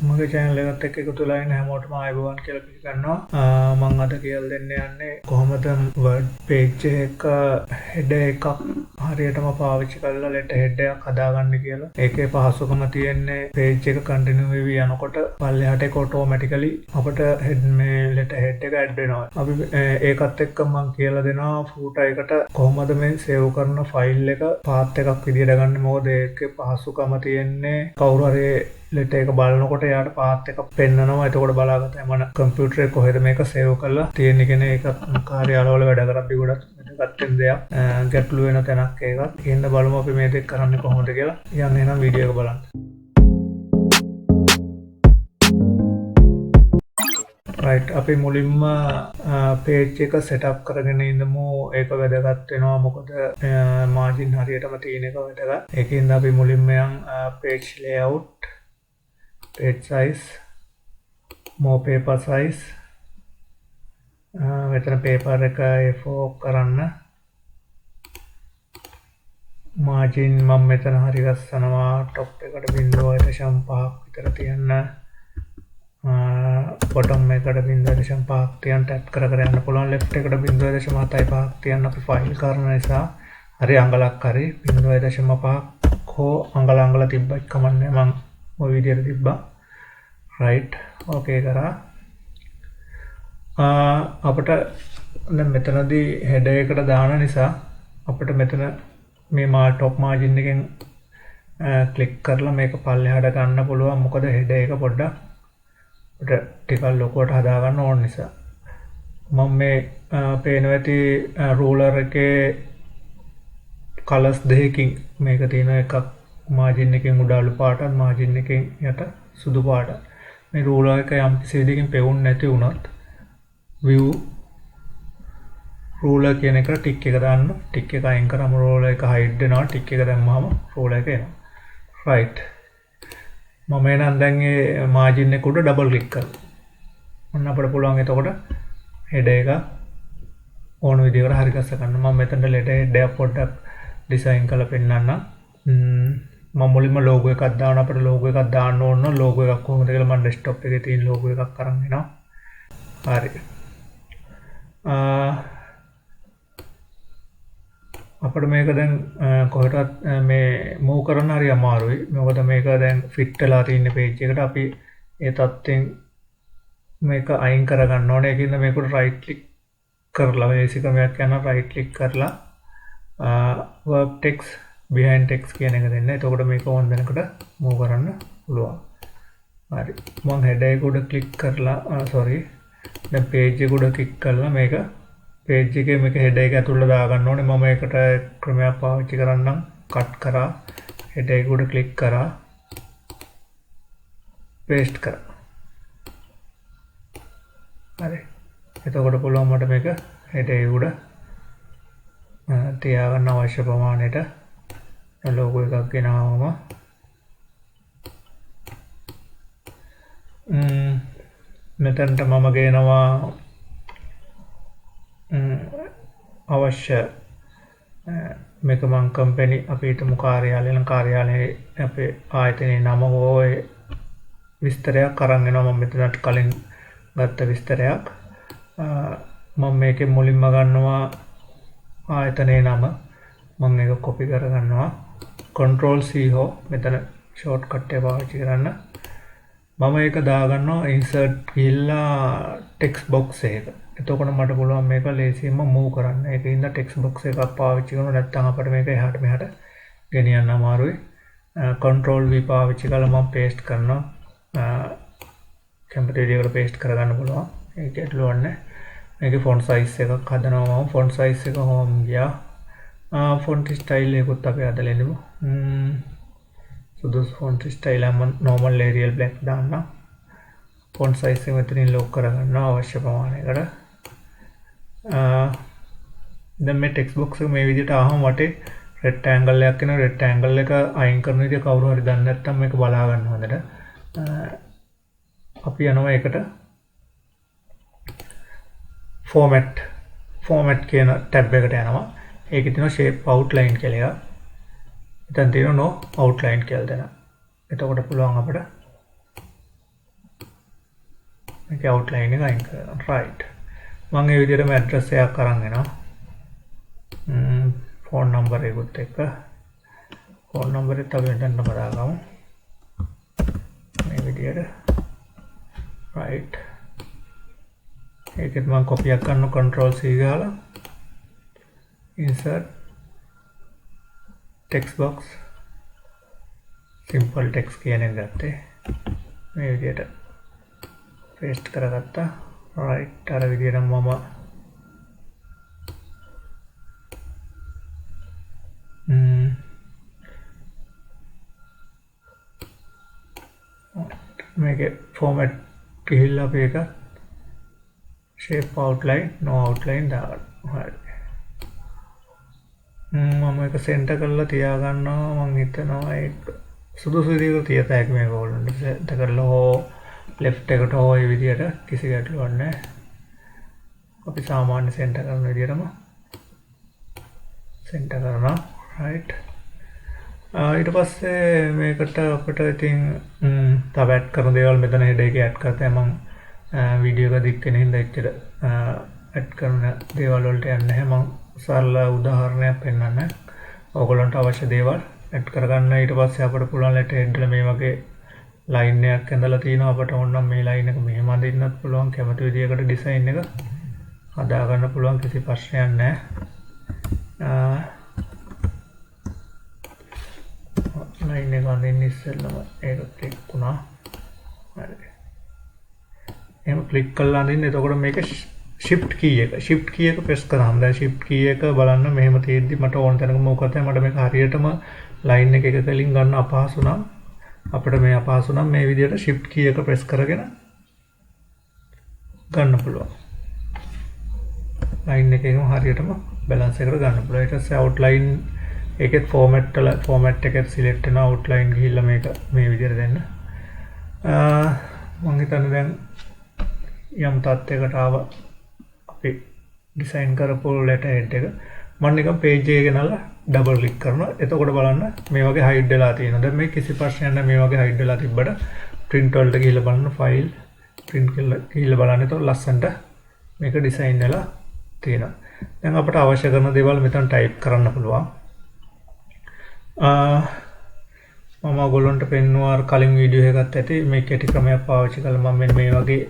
මගේ channel එකත් එක්ක එකතු වෙලා ඉන්න හැමෝටම ආයුබෝවන් කියලා පිළිගන්නවා. මම අද කියලා දෙන්න යන්නේ කොහොමද word page එක header එකක් හරියටම පාවිච්චි කරලා letterhead එකක් හදාගන්න කියලා. ඒකේ පහසුකම තියෙන්නේ page එක continue වෙවි යනකොට පල්ලෙහාට ඒක automatically අපිට මේ letterhead එක add වෙනවා. අපි ඒකත් එක්ක මම කියලා දෙනවා footer එකට කොහොමද මේ save කරන file එක path එකක් විදියට ගන්න. මොකද ඒකේ පහසුකම තියෙන්නේ කවුරු හරි ලෙටර් එක බලනකොට යාට පාත් එකක් පෙන්නනවා. එතකොට බලාගත්තා මම කම්පියුටර් එකේ කොහෙද මේක සේව් කරලා තියෙන්නේ කියන එක කාර්යාලවල වැඩ කරද්දී ගොඩක් වැදගත් වෙන දෙයක්. ගැටලු වෙන තැනක් ඒකත්. එහෙනම් බලමු අපි මේ දෙක කරන්නේ කොහොමද කියලා. යන්න එහෙනම් වීඩියෝ එක බලන්න. right අපි මුලින්ම page එක setup කරගෙන ඉඳමු. ඒක වැදගත් වෙනවා මොකද margin හරියටම තියෙන එක වැදගත්. ඒකින්ද අපි මුලින්ම යන් page layout, page size, more paper size, මෙතන paper එක A4 කරන්න. margin මම මෙතන හරි ගස්සනවා top එකට 0.5ක් විතර තියන්න. bottom එකට 0.5ක් තියන්න ටැප් කර කර යන්න පුළුවන්. left එකට 0.5ක් තියන්න අපි file කරන නිසා හරි අඟලක් හරි 0.5ක් හෝ අඟල තිබ්බත් කමන්නේ. මම ඔය විදිහට තිබ්බා. right okay කරා. අපිට දැන් මෙතනදී header එකට දාන නිසා අපිට මෙතන මේ top margin එකෙන් click කරලා මේක පල්ලෙහාට ගන්න පුළුවන්. මොකද header එක පොඩ්ඩක් ටිකක් ලොකුවට හදා ගන්න ඕන නිසා. මම මේ පේනවා ඇති ruler එකේ colors දෙකකින් මේක තියෙන එකක් margin එකෙන් උඩ අලු පාටත් margin එකෙන් යට සුදු පාටත්. මේ ruler එක යම් කිසි විදිහකින් පෙවුන්නේ නැති වුණත් view ruler කියන එකට ටික් එක දාන්න. ටික් එක අයින් කරාම ruler එක hide වෙනවා. ටික් එක දැම්මම ruler එක එනවා. right මම එනන් දැන් මේ margin එක උඩ double click කරලා ඔන්න අපිට පුළුවන් එතකොට header එක ඕන විදිහකට හරි ගස්ස ගන්න. මම මෙතනට letterhead එක පොඩ්ඩක් design කරලා පෙන්නන්නම්. මම මුලින්ම logo එකක් දාන්න. අපිට logo එකක් දාන්න ඕන නම් logo එකක් කොහොමද කියලා මම desktop එකේ තියෙන logo එකක් අරන් එනවා. හරි. අපිට මේක දැන් කොහෙටවත් මේ move කරන්න හරි අමාරුයි. මොකද මේක දැන් fit වෙලා තියෙන page එකට අපි ඒ තත්ත්වෙන් මේක අයින් කරගන්න ඕනේ. ඒකින්ද මේකට right click කරලා basic එකක් යන right click කරලා work text behind text කියන එක දෙන්න. එතකොට මේක ඕන දෙනකොට move කරන්න පුළුවන්. හරි. මම header එක උඩ click කරලා දැන් page එක උඩ click කරලා මේක page එකේ මේක header එක ඇතුළට දාගන්න ඕනේ. මම ඒකට ක්‍රමයක් පාවිච්චි කරන්නම්. cut කරා header එක උඩ click කරා paste කරා. හරි. එතකොට පුළුවන් මට මේක header එක උඩ තියාගන්න අවශ්‍ය ප්‍රමාණයට logo එකක් ගෙනාවම මෙතනට මම ගේනවා අවශ්‍ය මේක මං කම්පැනි අපි හිතමු කාර්යාලයේ අපේ ආයතනයේ නම හෝ විස්තරයක් අරන් එනවා. මම මෙතනට කලින් ගත්ත විස්තරයක් මම මේකේ මුලින්ම ගන්නවා ආයතනයේ නම. මම ඒක copy කරගන්නවා. control C හෝ මෙතන shortcut එක පාවිච්චි කරන්න. මම ඒක දාගන්නවා insert ගිහිල්ලා text box එක. එතකොට මට පුළුවන් මේක ලේසියෙන්ම move කරන්න. ඒකින්ද text box එකක් පාවිච්චි කරනවා. නැත්නම් අපිට මේක එහාට මෙහාට ගෙනියන්න අමාරුයි. control V පාවිච්චි කරලා මම paste කරනවා. කැමති විදිහකට paste කරගන්න පුළුවන්. ඒක ඇතුළේ නැහැ. මේකේ font size එකක් හදනවා. මම font size එක home ගියා. font style එකකුත් අපි හදලා ඉන්නමු. සුදුසු font style එක normal Arial black දාන්න. font size එක මෙතනින් lock කරගන්න අවශ්‍ය ප්‍රමාණයකට. දැන් මේ text box එක මේ විදිහට ආවම වටේ rectangle එකක් එනවා. rectangle එක අයින් කරන විදිහ කවුරු හරි දන්නේ නැත්නම් මේක බලා ගන්න හොඳට. අපි යනවා ඒකට format කියන tab එකට යනවා. ඒකේ තියෙනවා shape outline කියලා එකක්. එතන තියෙනවා no outline කියලා දෙනවා. එතකොට පුළුවන් අපිට මේක outline එක අයින් කරනවා. right. මම මේ විදිහටම address එකක් අරන් එනවා. phone number එකත් එක්ක phone number එකත් අපි මෙතනම දාගමු. මේ විදිහට right. ඒකත් මම copy එකක් කරනවා control C ගාලා insert text box simple text කියන එක ගත්තේ. මේ විදිහට paste කරගත්තා. right. අර විදිහට මම මේකේ format ගිහිල්ලා අපි එක shape outline no outline දාගන්න. හරි. මම ඒක center කරලා තියාගන්නවා. මම හිතනවා ඒක සුදුසු විදිහකට තියත හැකි මේක ඕල්ලන්න. center කරලා හෝ left එකට හෝ මේ විදිහට කිසි ගැටලුවක් නැහැ. අපි සාමාන්‍ය center කරන විදිහටම center කරනවා. right. ඊට පස්සේ මේකට අපිට ඉතින් තව add කරන දේවල් මෙතන header එකේ add කරලා මම වීඩියෝ එක දික් වෙන හින්දා එච්චර add කරන දේවල් වලට යන්නේ නැහැ. මම සරල උදාහරණයක් පෙන්නන්න. ඔයගොල්ලන්ට අවශ්‍ය දේවල් add කරගන්න. ඊට පස්සේ අපිට පුළුවන් letterhead වල මේ වගේ line එකක් ඇඳලා තිනවා. අපිට ඕන නම් මේ line එක මෙහෙම අඳින්නත් පුළුවන්. කැමති විදිහකට design එක හදා ගන්න පුළුවන්. කිසි ප්‍රශ්නයක් නැහැ. line එක අඳින්න ඉස්සෙල්ලම ඒක click වුණා. හරි. එහෙම click කරලා අඳින්න. එතකොට මේක shift key එක press කරාම දැන් shift key එක බලන්න මෙහෙම තියෙද්දි මට ඕන තැනක මොකද මට මේක හරියටම line එක කලින් ගන්න අපහසු නම් අපිට මේ අපහසු නම් මේ විදිහට shift key එක press කරගෙන ගන්න පුළුවන්. line එකේම හරියටම balance එකට ගන්න පුළුවන්. ඊට පස්සේ outline එකේ format එකත් select වෙනවා. outline ගිහිල්ලා මේක මේ විදිහට දෙන්න. මම හිතන්නේ දැන් යම් තත්යකට ආවා අපි design කරපු letterhead එක මම නිකන් page එක ගෙනල්ලා double click කරනවා. එතකොට බලන්න මේ වගේ hide වෙලා තියෙනවා. දැන් මේ කිසි ප්‍රශ්නයක් නැහැ. මේ වගේ hide වෙලා තිබ්බට print වලට ගිහිල්ලා බලන්න file print ගිහිල්ලා බලන්න. එතකොට ලස්සනට මේක design වෙලා තියෙනවා. දැන් අපිට අවශ්‍ය කරන දේවල් මෙතන type කරන්න පුළුවන්. මම ඔයගොල්ලන්ට පෙන්නුවා කලින් වීඩියෝ එකත් ඇති මේ කෙටි ක්‍රමයක් පාවිච්චි කරලා මම මේ වගේ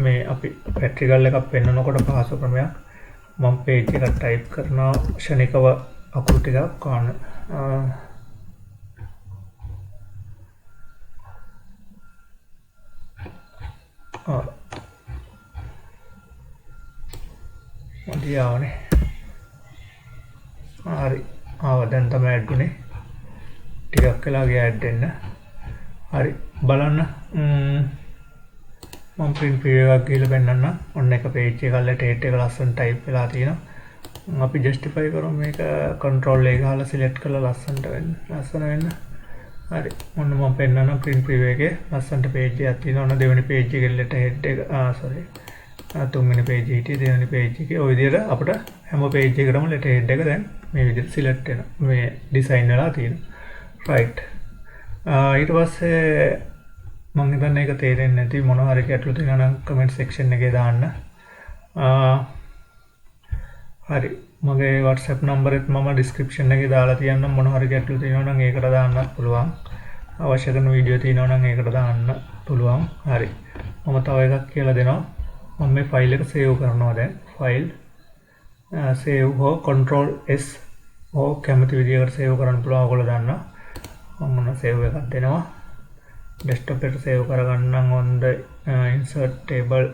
මේ අපි ප්‍රැක්ටිකල් එකක් පෙන්නනකොට පහසු ක්‍රමයක් මම page එකක් type කරනවා ක්ෂණිකව අකුරු ටිකක් ගන්න. මොදියාවනේ. හරි. දැන් තමයි add උනේ. ටිකක් වෙලා ගියා add වෙන්න. හරි. බලන්න මම print preview එකක් ගිහලා පෙන්නන්න. ඔන්න එක page එකක් letterhead එක ලස්සන type වෙලා තියෙනවා. අපි justify කරමු මේක control එක ගහලා select කරලා ලස්සන වෙන්න. හරි. ඔන්න මම පෙන්නන්න print preview එකේ ලස්සනට page එකක් තියෙනවා. ඔන්න දෙවෙනි page එකේ letterhead එක sorry. තුන්වෙනි page එකේ දෙවෙනි page එකේ ওই විදිහට අපිට හැම page එකකටම letterhead එක දැන් මේ විදිහට select වෙනවා. මේ design වෙලා තියෙනවා. right. ඊට පස්සේ මම හිතන්නේ ඒක තේරෙන්නේ නැති මොනවා හරි ගැටලු තියෙනවා නම් comment section එකේ දාන්න. හරි. මගේ WhatsApp number එකත් මම description එකේ දාලා තියන්නම්. මොනවා හරි ගැටලු තියෙනවා නම් ඒකට දාන්නත් පුළුවන්. අවශ්‍ය කරන වීඩියෝ තියෙනවා නම් ඒකට දාන්න පුළුවන්. හරි. මම තව එකක් කියලා දෙනවා. මම මේ ෆයිල් එක සේව් කරනවා දැන්. ෆයිල් සේව් හෝ control S හෝ කැමති විදිහකට සේව් කරන්න පුළුවන්. ඔයගොල්ලෝ දන්නවා. මම මොන සේව් එකක් දෙනවා. desktop එකට save කරගන්නම් on the insert table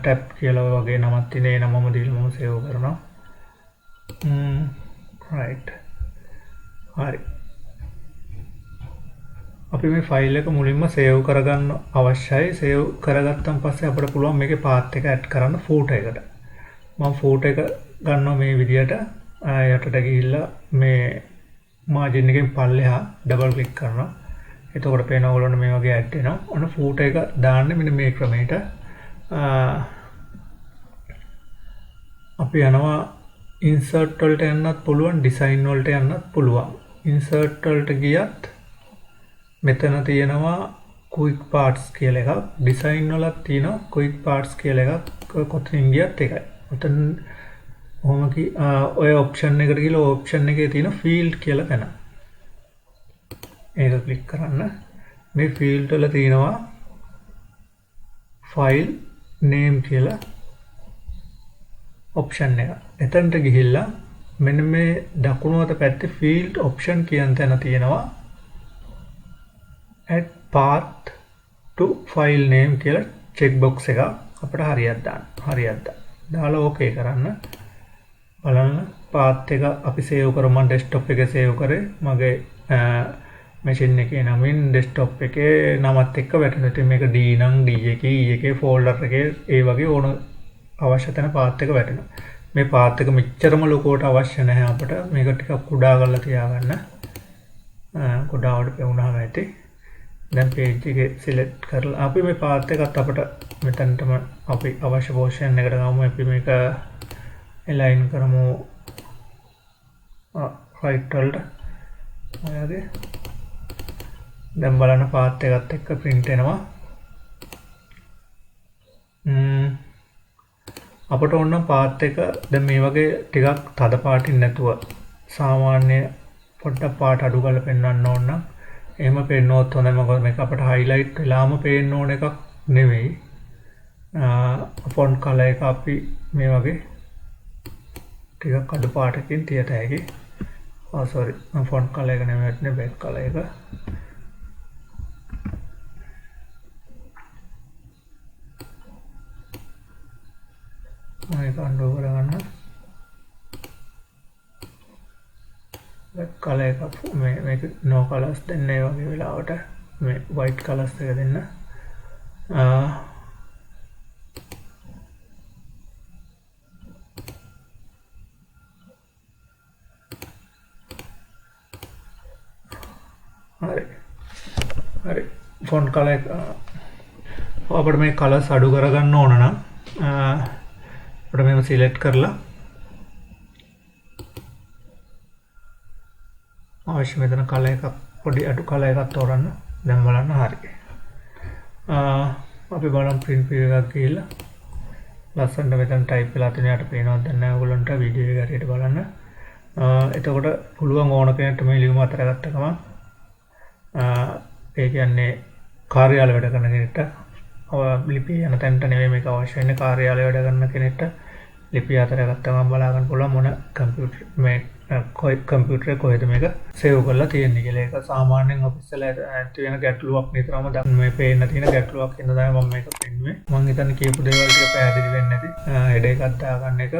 tab කියලා වගේ නමක් තියෙන. ඒ නමම දීලා මම සේව් කරනවා. right. හරි. අපි මේ ෆයිල් එක මුලින්ම සේව් කරගන්න අවශ්‍යයි. සේව් කරගත්තන් පස්සේ අපිට පුළුවන් මේකේ path එක add කරන්න footer එකට. මම footer එක ගන්නවා මේ විදියට යටට ගිහිල්ලා මේ margin එකෙන් පල්ලෙහා double click කරනවා. එතකොට පේනවා ඔයගොල්ලන්ට මේ වගේ add වෙනවා. ඔන්න footer එක දාන්න මෙන්න මේ ක්‍රමයට. අපි යනවා insert වලට යන්නත් පුළුවන්, design වලට යන්නත් පුළුවන්. insert වලට ගියත් මෙතන තියෙනවා quick parts කියලා එකක්. design වලත් තියෙනවා quick parts කියලා එකක්. කොතනින් ගියත් එකයි. උතන ඔය ඔප්ෂන් එකට ගිහලා ඔප්ෂන් එකේ තියෙන field කියලා තැන. ඒක ක්ලික් කරන්න. මේ field වල තියෙනවා file name කියලා ඔප්ෂන් එක. එතනට ගිහිල්ලා මෙන්න මේ දකුණු අත පැත්තේ field option කියන තැන තියෙනවා add path to file name කියලා check box එක අපිට හරියට දාන්න. දාලා okay කරන්න. බලන්න path එක අපි save කරමු. මම desktop එකේ save කරේ. මගේ machine එකේ නමින් desktop එකේ නමත් එක්ක වැටෙනවා. ඉතින් මේක D නම් D එකේ E එකේ folder එකේ ඒ වගේ ඕන අවශ්‍ය තැන path එක වැටෙනවා. මේ path එක මෙච්චරම ලොකුවට අවශ්‍ය නැහැ අපිට. මේක ටිකක් කුඩා කරලා තියාගන්න. කුඩාවට පෙවුනහම ඇති. දැන් page එකේ select කරලා අපි මේ path එකත් අපිට මෙතනටම අපි අවශ්‍ය portion එකට ගමු. අපි මේක align කරමු right වලට. ඔයගේ දැන් බලන්න path එකත් එක්ක print වෙනවා. අපට ඕන නම් path එක දැන් මේ වගේ ටිකක් තද පාටින් නැතුව සාමාන්‍ය පොඩ්ඩක් පාට අඩු කරලා පෙන්වන්න ඕන නම් එහෙම පෙන්වුවොත් හොඳයි. මොකද මේක අපට highlight වෙලාම පේන්න ඕන එකක් නෙවෙයි. font color එක අපි මේ වගේ ටිකක් අඩු පාටකින් තියත හැකි. sorry font color එක නෙවෙයි back color එක. මේක අන්ඩු කරගන්න. back color එක මේක no colors දෙන්න. ඒ වගේ වෙලාවට මේ white colors එක දෙන්න. හරි font color එක අපිට මේ colors අඩු කරගන්න ඕන නම් අපිට මේක select කරලා අවශ්‍ය මෙතන color එකක් පොඩි අඩු color එකක් තෝරන්න. දැන් බලන්න හරි. අපි බලමු print view එකක් ගිහලා ලස්සනට මෙතන type වෙලා තියෙන යට පේනවද නැහැ ඔයගොල්ලන්ට වීඩියෝ එක හරියට බලන්න. එතකොට පුළුවන් ඕන කෙනෙක්ට මේ ලියුම අතර ගත්ත ගමන් ඒ කියන්නේ කාර්යාල වැඩ කරන කෙනෙක්ට ලිපිය යන තැනට නෙවෙයි මේක අවශ්‍ය වෙන්නේ. කාර්යාලය වැඩ කරන කෙනෙක්ට ලිපිය අතර ගත්තම බලා ගන්න පුළුවන් මොන කම්පියුටරේ කොහෙද මේක සේව් කරලා තියෙන්නේ කියලා. ඒක සාමාන්‍යයෙන් ඔෆිස් වල ඇති වෙන ගැටලුවක් නිතරම මේ පේන්න තියෙන ගැටලුවක් ඉන්න තමයි මම මේක පෙන්නුවේ. මම හිතන්නේ කියපු දේවල් ටික පැහැදිලි වෙන්නේ නැති. හෙඩ් එකක් දාගන්න එක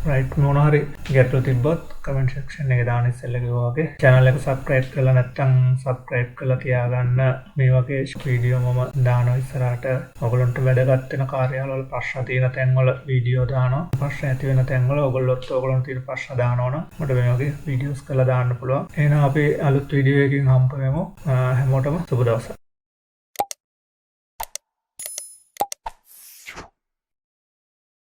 right මොන හරි ගැටලු තිබ්බොත් comment section එකේ දාන්න ඉස්සෙල්ලා කිව්වා වගේ channel එක subscribe කරලා නැත්නම් subscribe කරලා තියාගන්න. මේ වගේ වීඩියෝ මම දානවා ඉස්සරහට. ඔයගොල්ලන්ට වැදගත් වෙන කාර්යාලවල ප්‍රශ්න තියෙන තැන්වල වීඩියෝ දානවා. ප්‍රශ්න ඇති වෙන තැන්වල ඔයගොල්ලන්ට තියෙන ප්‍රශ්න දානවා නම් මට මේ වගේ වීඩියෝස් කරලා දාන්න පුළුවන්. එහෙනම් අපි අලුත් වීඩියෝ එකකින් හම්බ වෙමු. හැමෝටම සුබ දවසක්.